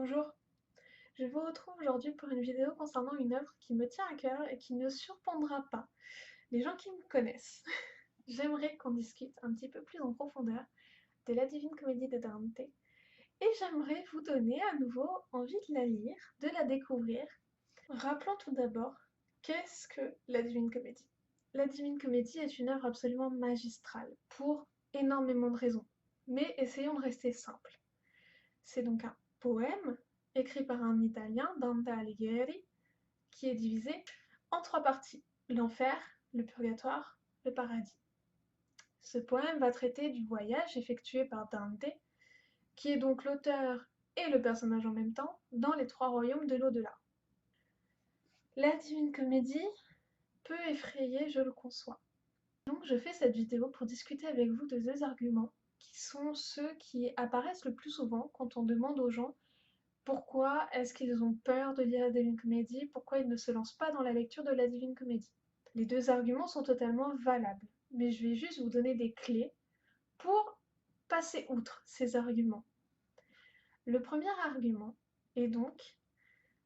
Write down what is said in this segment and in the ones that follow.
Bonjour, je vous retrouve aujourd'hui pour une vidéo concernant une œuvre qui me tient à cœur et qui ne surprendra pas les gens qui me connaissent. J'aimerais qu'on discute un petit peu plus en profondeur de la Divine Comédie de Dante et j'aimerais vous donner à nouveau envie de la lire, de la découvrir. Rappelons tout d'abord, qu'est-ce que la Divine Comédie? La Divine Comédie est une œuvre absolument magistrale pour énormément de raisons, mais essayons de rester simples. C'est donc un poème écrit par un Italien, Dante Alighieri, qui est divisé en trois parties: l'enfer, le purgatoire, le paradis. Ce poème va traiter du voyage effectué par Dante, qui est donc l'auteur et le personnage en même temps, dans les trois royaumes de l'au-delà. La Divine Comédie peut effrayer, je le conçois. Donc je fais cette vidéo pour discuter avec vous de deux arguments qui sont ceux qui apparaissent le plus souvent quand on demande aux gens pourquoi est-ce qu'ils ont peur de lire la Divine Comédie, pourquoi ils ne se lancent pas dans la lecture de la Divine Comédie. Les deux arguments sont totalement valables, mais je vais juste vous donner des clés pour passer outre ces arguments. Le premier argument est donc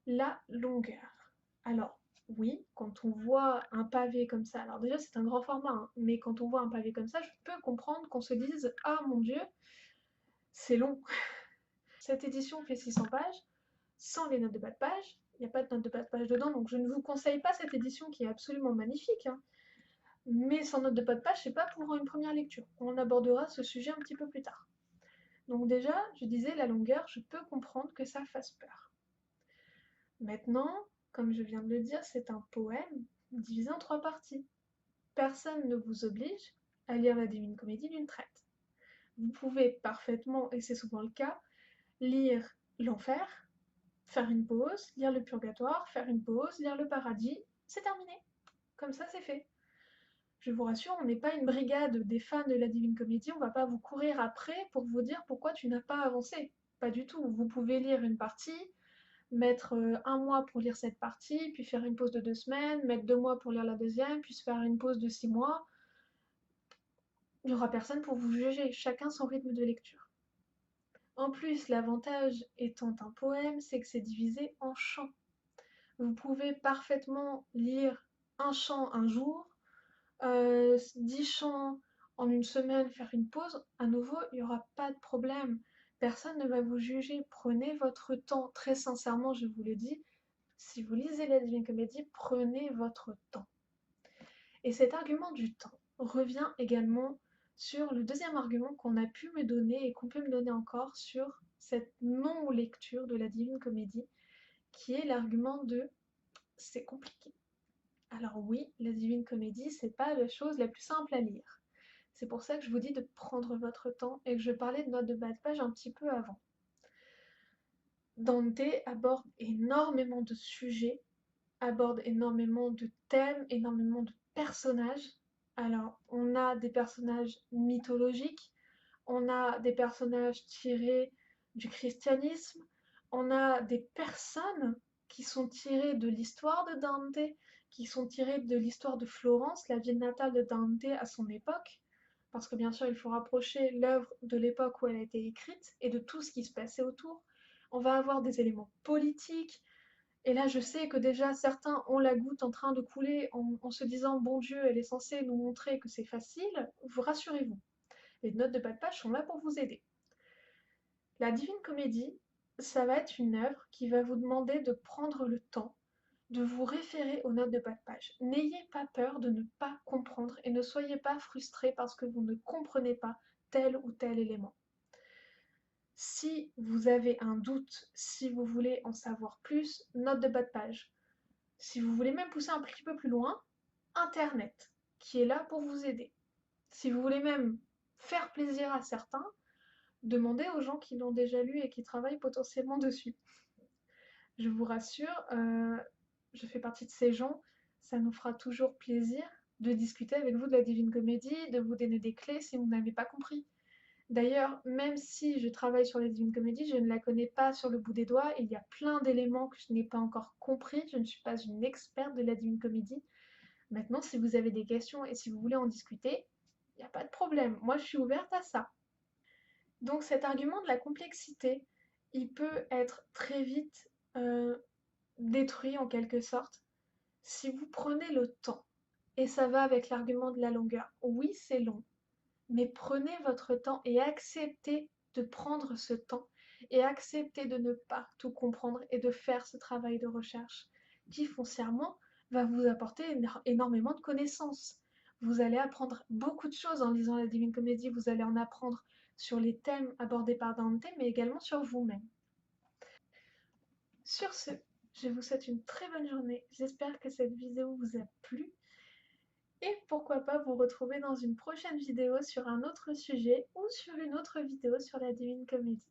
la longueur. Alors, oui, quand on voit un pavé comme ça, alors déjà c'est un grand format, hein, mais quand on voit un pavé comme ça, je peux comprendre qu'on se dise « Ah mon Dieu, c'est long !» Cette édition fait 600 pages, sans les notes de bas de page. Il n'y a pas de notes de bas de page dedans, donc je ne vous conseille pas cette édition qui est absolument magnifique, hein. Mais sans notes de bas de page, c'est pas pour une première lecture. On abordera ce sujet un petit peu plus tard. Donc déjà, je disais la longueur, je peux comprendre que ça fasse peur. Maintenant, comme je viens de le dire, c'est un poème divisé en trois parties. Personne ne vous oblige à lire la Divine Comédie d'une traite. Vous pouvez parfaitement, et c'est souvent le cas, lire l'enfer, faire une pause, lire le purgatoire, faire une pause, lire le paradis, c'est terminé. Comme ça, c'est fait. Je vous rassure, on n'est pas une brigade des fans de la Divine Comédie, on va pas vous courir après pour vous dire pourquoi tu n'as pas avancé. Pas du tout. Vous pouvez lire une partie, mettre un mois pour lire cette partie, puis faire une pause de 2 semaines, mettre 2 mois pour lire la deuxième, puis se faire une pause de 6 mois. Il n'y aura personne pour vous juger, chacun son rythme de lecture. En plus, l'avantage étant un poème, c'est que c'est divisé en chants. Vous pouvez parfaitement lire un chant un jour, 10 chants en une semaine, faire une pause. À nouveau, il n'y aura pas de problème. Personne ne va vous juger. Prenez votre temps, très sincèrement, je vous le dis. Si vous lisez la Divine Comédie, prenez votre temps. Et cet argument du temps revient également sur le deuxième argument qu'on a pu me donner et qu'on peut me donner encore sur cette non-lecture de la Divine Comédie, qui est l'argument de c'est compliqué. Alors oui, la Divine Comédie, c'est pas la chose la plus simple à lire. C'est pour ça que je vous dis de prendre votre temps et que je parlais de notes de bas de page un petit peu avant. Dante aborde énormément de sujets, aborde énormément de thèmes, énormément de personnages. Alors, on a des personnages mythologiques, on a des personnages tirés du christianisme, on a des personnes qui sont tirées de l'histoire de Dante, qui sont tirées de l'histoire de Florence, la ville natale de Dante à son époque, parce que bien sûr il faut rapprocher l'œuvre de l'époque où elle a été écrite et de tout ce qui se passait autour. On va avoir des éléments politiques, et là je sais que déjà certains ont la goutte en train de couler en se disant bon Dieu, elle est censée nous montrer que c'est facile, vous rassurez-vous. Les notes de bas de page sont là pour vous aider. La Divine Comédie, ça va être une œuvre qui va vous demander de prendre le temps de vous référer aux notes de bas de page. N'ayez pas peur de ne pas comprendre et ne soyez pas frustrés parce que vous ne comprenez pas tel ou tel élément. Si vous avez un doute, si vous voulez en savoir plus, notes de bas de page. Si vous voulez même pousser un petit peu plus loin, Internet, qui est là pour vous aider. Si vous voulez même faire plaisir à certains, demandez aux gens qui l'ont déjà lu et qui travaillent potentiellement dessus. Je vous rassure, je fais partie de ces gens, ça nous fera toujours plaisir de discuter avec vous de la Divine Comédie, de vous donner des clés si vous n'avez pas compris. D'ailleurs, même si je travaille sur la Divine Comédie, je ne la connais pas sur le bout des doigts, il y a plein d'éléments que je n'ai pas encore compris, je ne suis pas une experte de la Divine Comédie. Maintenant, si vous avez des questions et si vous voulez en discuter, il n'y a pas de problème, moi je suis ouverte à ça. Donc cet argument de la complexité, il peut être très vite détruit en quelque sorte si vous prenez le temps. Et ça va avec l'argument de la longueur. Oui, c'est long, mais prenez votre temps et acceptez de prendre ce temps et acceptez de ne pas tout comprendre et de faire ce travail de recherche qui foncièrement va vous apporter énormément de connaissances. Vous allez apprendre beaucoup de choses en lisant la Divine Comédie, vous allez en apprendre sur les thèmes abordés par Dante, mais également sur vous-même. Sur ce, je vous souhaite une très bonne journée. J'espère que cette vidéo vous a plu et pourquoi pas vous retrouver dans une prochaine vidéo sur un autre sujet ou sur une autre vidéo sur la Divine Comédie.